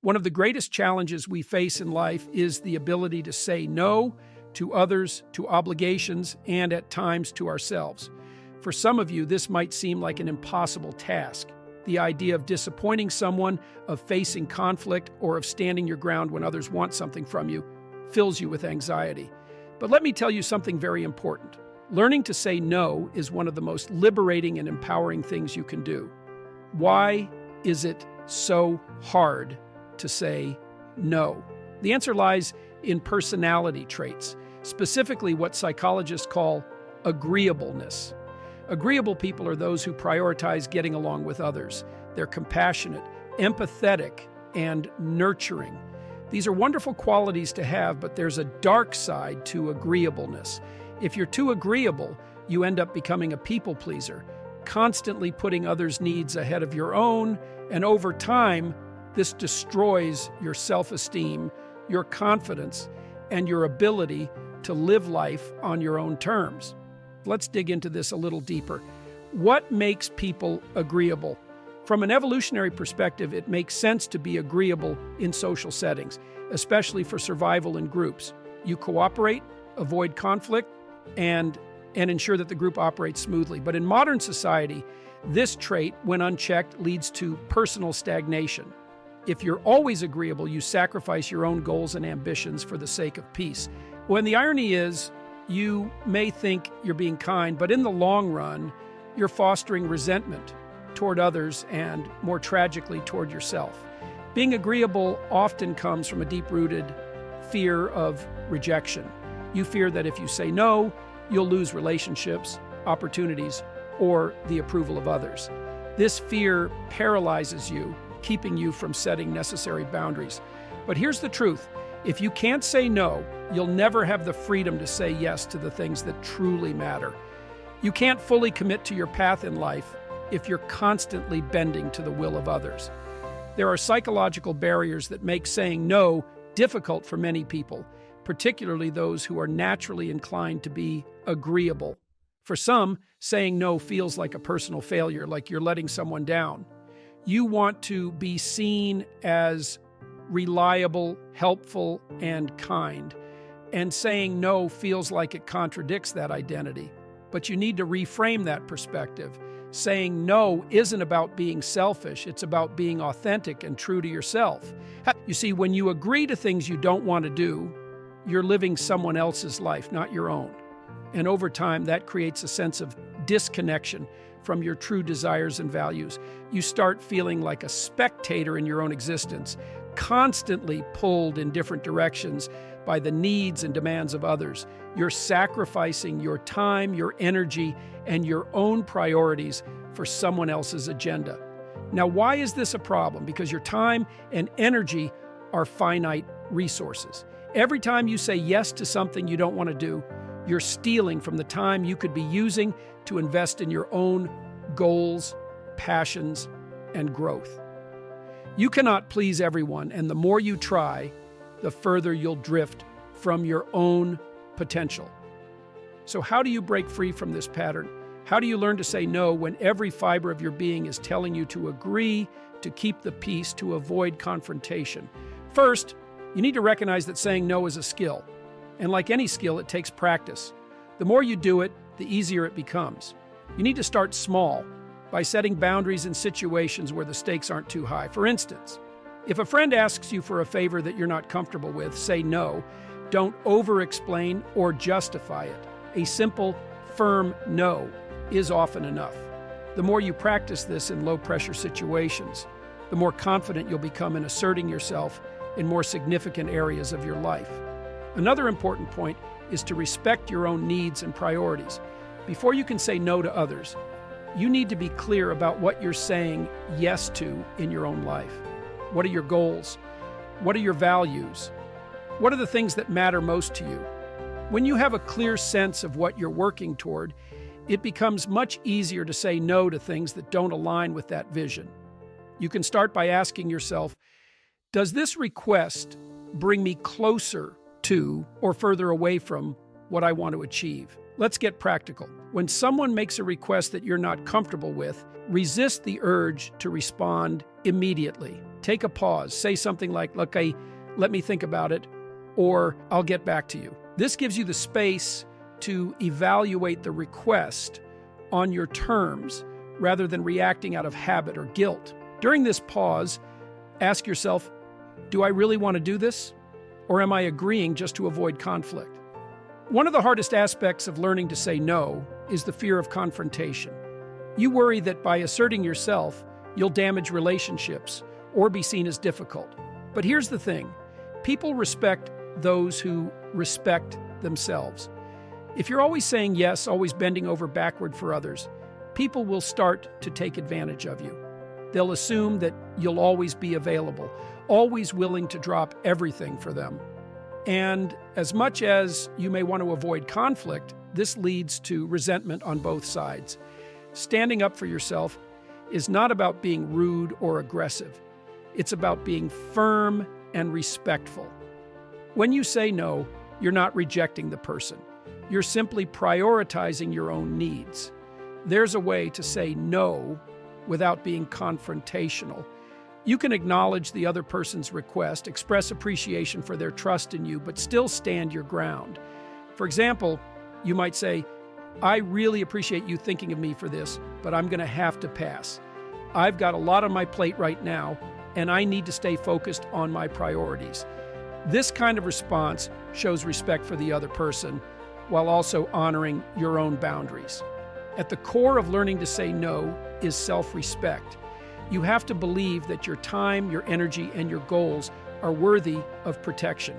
One of the greatest challenges we face in life is the ability to say no to others, to obligations, and at times to ourselves. For some of you, this might seem like an impossible task. The idea of disappointing someone, of facing conflict, or of standing your ground when others want something from you fills you with anxiety. But let me tell you something very important. Learning to say no is one of the most liberating and empowering things you can do. Why is it so hard to say no? The answer lies in personality traits, specifically what psychologists call agreeableness. Agreeable people are those who prioritize getting along with others. They're compassionate, empathetic, and nurturing. These are wonderful qualities to have, but there's a dark side to agreeableness. If you're too agreeable, you end up becoming a people pleaser, constantly putting others' needs ahead of your own, and over time, this destroys your self-esteem, your confidence, and your ability to live life on your own terms. Let's dig into this a little deeper. What makes people agreeable? From an evolutionary perspective, it makes sense to be agreeable in social settings, especially for survival in groups. You cooperate, avoid conflict, and ensure that the group operates smoothly. But in modern society, this trait, when unchecked, leads to personal stagnation. If you're always agreeable, you sacrifice your own goals and ambitions for the sake of peace. When the irony is, you may think you're being kind, but in the long run, you're fostering resentment toward others and, more tragically, toward yourself. Being agreeable often comes from a deep-rooted fear of rejection. You fear that if you say no, you'll lose relationships, opportunities, or the approval of others. This fear paralyzes you, keeping you from setting necessary boundaries. But here's the truth. If you can't say no, you'll never have the freedom to say yes to the things that truly matter. You can't fully commit to your path in life if you're constantly bending to the will of others. There are psychological barriers that make saying no difficult for many people, particularly those who are naturally inclined to be agreeable. For some, saying no feels like a personal failure, like you're letting someone down. You want to be seen as reliable, helpful, and kind. And saying no feels like it contradicts that identity. But you need to reframe that perspective. Saying no isn't about being selfish, it's about being authentic and true to yourself. You see, when you agree to things you don't want to do, you're living someone else's life, not your own. And over time, that creates a sense of disconnection from your true desires and values. You start feeling like a spectator in your own existence, constantly pulled in different directions by the needs and demands of others. You're sacrificing your time, your energy, and your own priorities for someone else's agenda. Now, why is this a problem? Because your time and energy are finite resources. Every time you say yes to something you don't want to do, you're stealing from the time you could be using to invest in your own goals, passions, and growth. You cannot please everyone, and the more you try, the further you'll drift from your own potential. So how do you break free from this pattern? How do you learn to say no when every fiber of your being is telling you to agree, to keep the peace, to avoid confrontation? First, you need to recognize that saying no is a skill. And like any skill, it takes practice. The more you do it, the easier it becomes. You need to start small by setting boundaries in situations where the stakes aren't too high. For instance, if a friend asks you for a favor that you're not comfortable with, say no. Don't over-explain or justify it. A simple, firm no is often enough. The more you practice this in low-pressure situations, the more confident you'll become in asserting yourself in more significant areas of your life. Another important point is to respect your own needs and priorities. Before you can say no to others, you need to be clear about what you're saying yes to in your own life. What are your goals? What are your values? What are the things that matter most to you? When you have a clear sense of what you're working toward, it becomes much easier to say no to things that don't align with that vision. You can start by asking yourself, does this request bring me closer to or further away from what I want to achieve? Let's get practical. When someone makes a request that you're not comfortable with, resist the urge to respond immediately. Take a pause. Say something like, "Look, let me think about it," or "I'll get back to you." This gives you the space to evaluate the request on your terms rather than reacting out of habit or guilt. During this pause, ask yourself, do I really want to do this? Or am I agreeing just to avoid conflict? One of the hardest aspects of learning to say no is the fear of confrontation. You worry that by asserting yourself, you'll damage relationships or be seen as difficult. But here's the thing. People respect those who respect themselves. If you're always saying yes, always bending over backward for others, people will start to take advantage of you. They'll assume that you'll always be available, always willing to drop everything for them. And as much as you may want to avoid conflict, this leads to resentment on both sides. Standing up for yourself is not about being rude or aggressive. It's about being firm and respectful. When you say no, you're not rejecting the person. You're simply prioritizing your own needs. There's a way to say no without being confrontational. You can acknowledge the other person's request, express appreciation for their trust in you, but still stand your ground. For example, you might say, "I really appreciate you thinking of me for this, but I'm going to have to pass. I've got a lot on my plate right now, and I need to stay focused on my priorities." This kind of response shows respect for the other person while also honoring your own boundaries. At the core of learning to say no is self-respect. You have to believe that your time, your energy, and your goals are worthy of protection.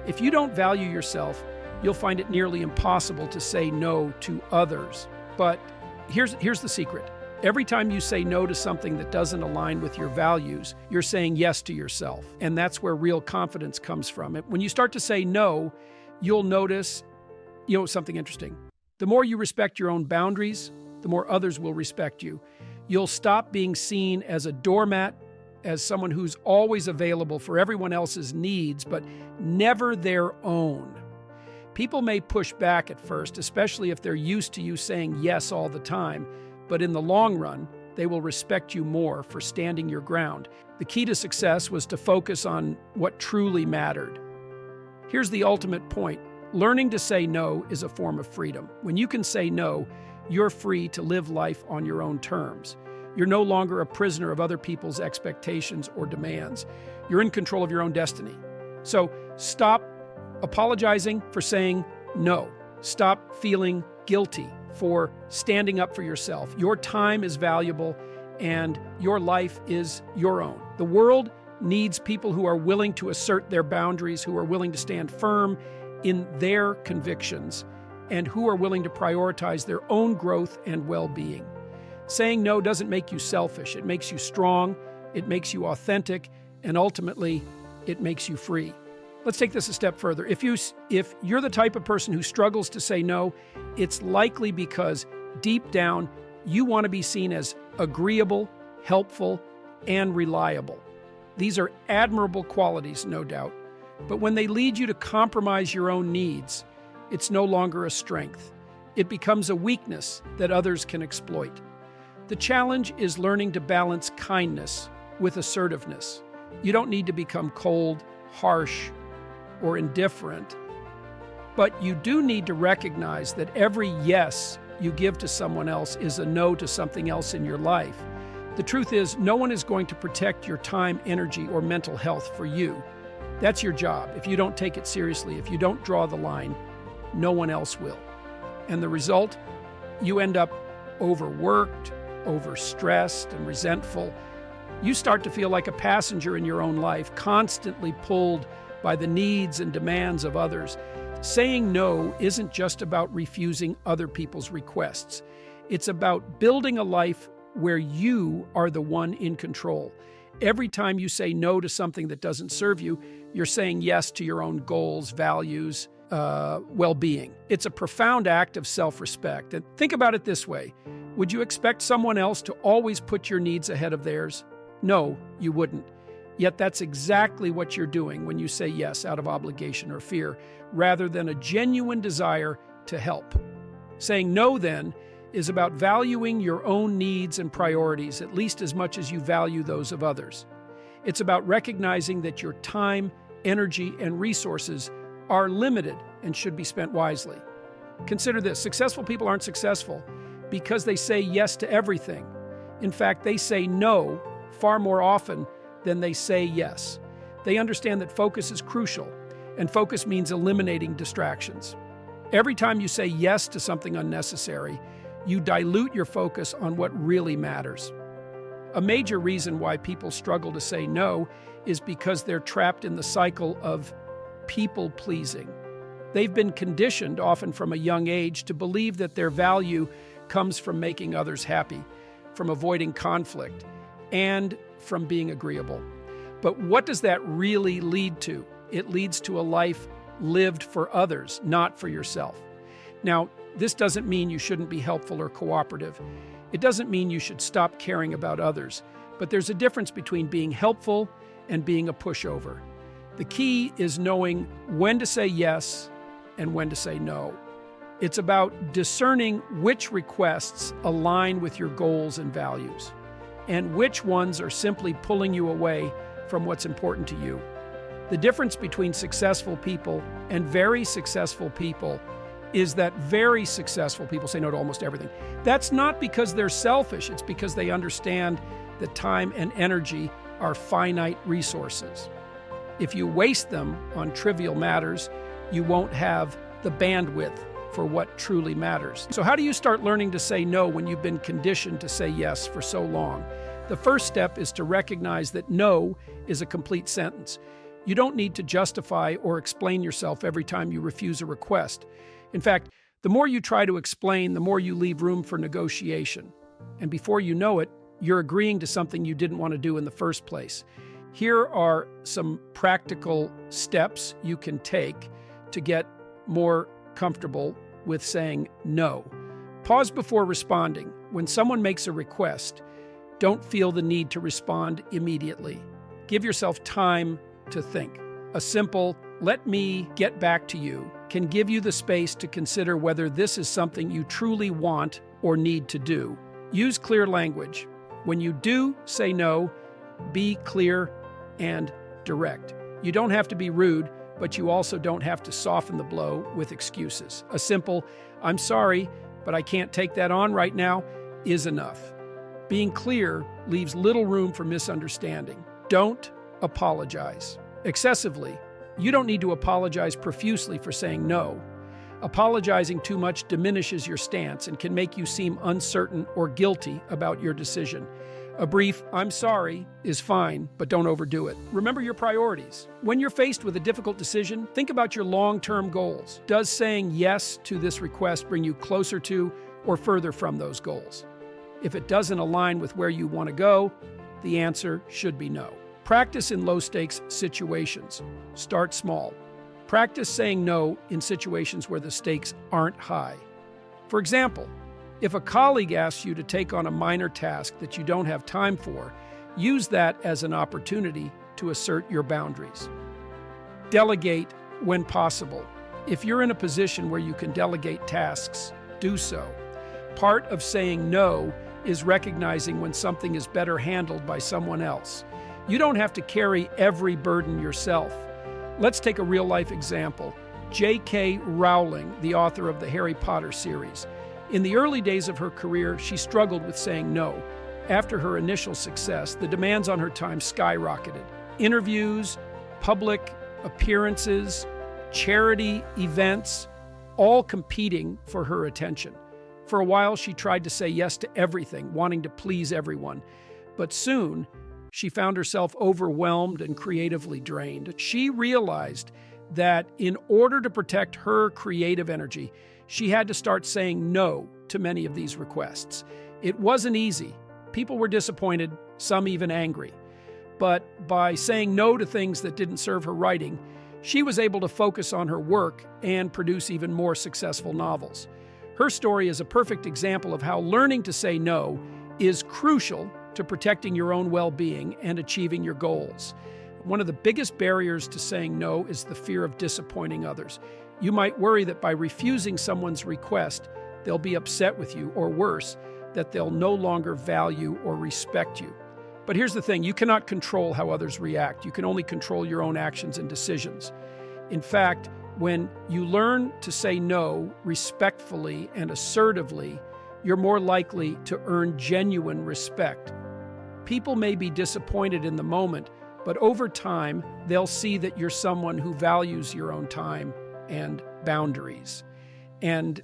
If you don't value yourself, you'll find it nearly impossible to say no to others. But here's the secret. Every time you say no to something that doesn't align with your values, you're saying yes to yourself. And that's where real confidence comes from. When you start to say no, you'll notice, something interesting. The more you respect your own boundaries, the more others will respect you. You'll stop being seen as a doormat, as someone who's always available for everyone else's needs, but never their own. People may push back at first, especially if they're used to you saying yes all the time, but in the long run, they will respect you more for standing your ground. The key to success was to focus on what truly mattered. Here's the ultimate point. Learning to say no is a form of freedom. When you can say no, you're free to live life on your own terms. You're no longer a prisoner of other people's expectations or demands. You're in control of your own destiny. So stop apologizing for saying no. Stop feeling guilty for standing up for yourself. Your time is valuable and your life is your own. The world needs people who are willing to assert their boundaries, who are willing to stand firm in their convictions, and who are willing to prioritize their own growth and well-being. Saying no doesn't make you selfish. It makes you strong, it makes you authentic, and ultimately, it makes you free. Let's take this a step further. If you're the type of person who struggles to say no, it's likely because deep down, you want to be seen as agreeable, helpful, and reliable. These are admirable qualities, no doubt, but when they lead you to compromise your own needs, it's no longer a strength. It becomes a weakness that others can exploit. The challenge is learning to balance kindness with assertiveness. You don't need to become cold, harsh, or indifferent, but you do need to recognize that every yes you give to someone else is a no to something else in your life. The truth is, no one is going to protect your time, energy, or mental health for you. That's your job. If you don't take it seriously, if you don't draw the line, no one else will. And the result? You end up overworked, overstressed, and resentful. You start to feel like a passenger in your own life, constantly pulled by the needs and demands of others. Saying no isn't just about refusing other people's requests. It's about building a life where you are the one in control. Every time you say no to something that doesn't serve you, you're saying yes to your own goals, values, well-being. It's a profound act of self-respect. And think about it this way. Would you expect someone else to always put your needs ahead of theirs? No, you wouldn't. Yet that's exactly what you're doing when you say yes out of obligation or fear, rather than a genuine desire to help. Saying no, then, is about valuing your own needs and priorities at least as much as you value those of others. It's about recognizing that your time, energy, and resources are limited and should be spent wisely. Consider this: successful people aren't successful because they say yes to everything. In fact, they say no far more often than they say yes. They understand that focus is crucial, and focus means eliminating distractions. Every time you say yes to something unnecessary, you dilute your focus on what really matters. A major reason why people struggle to say no is because they're trapped in the cycle of people-pleasing. They've been conditioned, often from a young age, to believe that their value comes from making others happy, from avoiding conflict, and from being agreeable. But what does that really lead to? It leads to a life lived for others, not for yourself. Now, this doesn't mean you shouldn't be helpful or cooperative. It doesn't mean you should stop caring about others. But there's a difference between being helpful and being a pushover. The key is knowing when to say yes and when to say no. It's about discerning which requests align with your goals and values, and which ones are simply pulling you away from what's important to you. The difference between successful people and very successful people is that very successful people say no to almost everything. That's not because they're selfish, it's because they understand that time and energy are finite resources. If you waste them on trivial matters, you won't have the bandwidth for what truly matters. So how do you start learning to say no when you've been conditioned to say yes for so long? The first step is to recognize that no is a complete sentence. You don't need to justify or explain yourself every time you refuse a request. In fact, the more you try to explain, the more you leave room for negotiation. And before you know it, you're agreeing to something you didn't want to do in the first place. Here are some practical steps you can take to get more comfortable with saying no. Pause before responding. When someone makes a request, don't feel the need to respond immediately. Give yourself time to think. A simple, "let me get back to you," can give you the space to consider whether this is something you truly want or need to do. Use clear language. When you do say no, be clear and direct. You don't have to be rude, but you also don't have to soften the blow with excuses. A simple, "I'm sorry, but I can't take that on right now," is enough. Being clear leaves little room for misunderstanding. Don't apologize excessively. You don't need to apologize profusely for saying no. Apologizing too much diminishes your stance and can make you seem uncertain or guilty about your decision. A brief, "I'm sorry," is fine, but don't overdo it. Remember your priorities. When you're faced with a difficult decision, think about your long-term goals. Does saying yes to this request bring you closer to or further from those goals? If it doesn't align with where you want to go, the answer should be no. Practice in low-stakes situations. Start small. Practice saying no in situations where the stakes aren't high. For example, if a colleague asks you to take on a minor task that you don't have time for, use that as an opportunity to assert your boundaries. Delegate when possible. If you're in a position where you can delegate tasks, do so. Part of saying no is recognizing when something is better handled by someone else. You don't have to carry every burden yourself. Let's take a real-life example. J.K. Rowling, the author of the Harry Potter series. In the early days of her career, she struggled with saying no. After her initial success, the demands on her time skyrocketed. Interviews, public appearances, charity events, all competing for her attention. For a while, she tried to say yes to everything, wanting to please everyone. But soon, she found herself overwhelmed and creatively drained. She realized that in order to protect her creative energy, she had to start saying no to many of these requests. It wasn't easy. People were disappointed, some even angry. But by saying no to things that didn't serve her writing, she was able to focus on her work and produce even more successful novels. Her story is a perfect example of how learning to say no is crucial to protecting your own well-being and achieving your goals. One of the biggest barriers to saying no is the fear of disappointing others. You might worry that by refusing someone's request, they'll be upset with you, or worse, that they'll no longer value or respect you. But here's the thing, you cannot control how others react. You can only control your own actions and decisions. In fact, when you learn to say no respectfully and assertively, you're more likely to earn genuine respect. People may be disappointed in the moment, but over time, they'll see that you're someone who values your own time and boundaries. And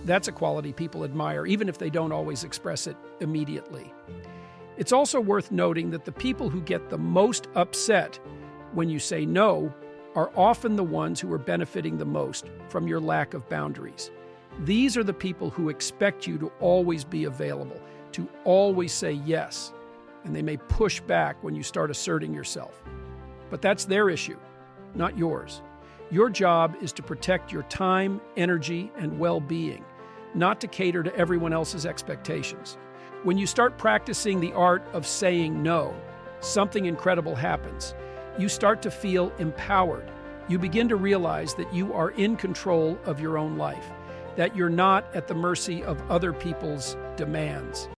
that's a quality people admire, even if they don't always express it immediately. It's also worth noting that the people who get the most upset when you say no are often the ones who are benefiting the most from your lack of boundaries. These are the people who expect you to always be available, to always say yes, and they may push back when you start asserting yourself. But that's their issue, not yours. Your job is to protect your time, energy, and well-being, not to cater to everyone else's expectations. When you start practicing the art of saying no, something incredible happens. You start to feel empowered. You begin to realize that you are in control of your own life, that you're not at the mercy of other people's demands.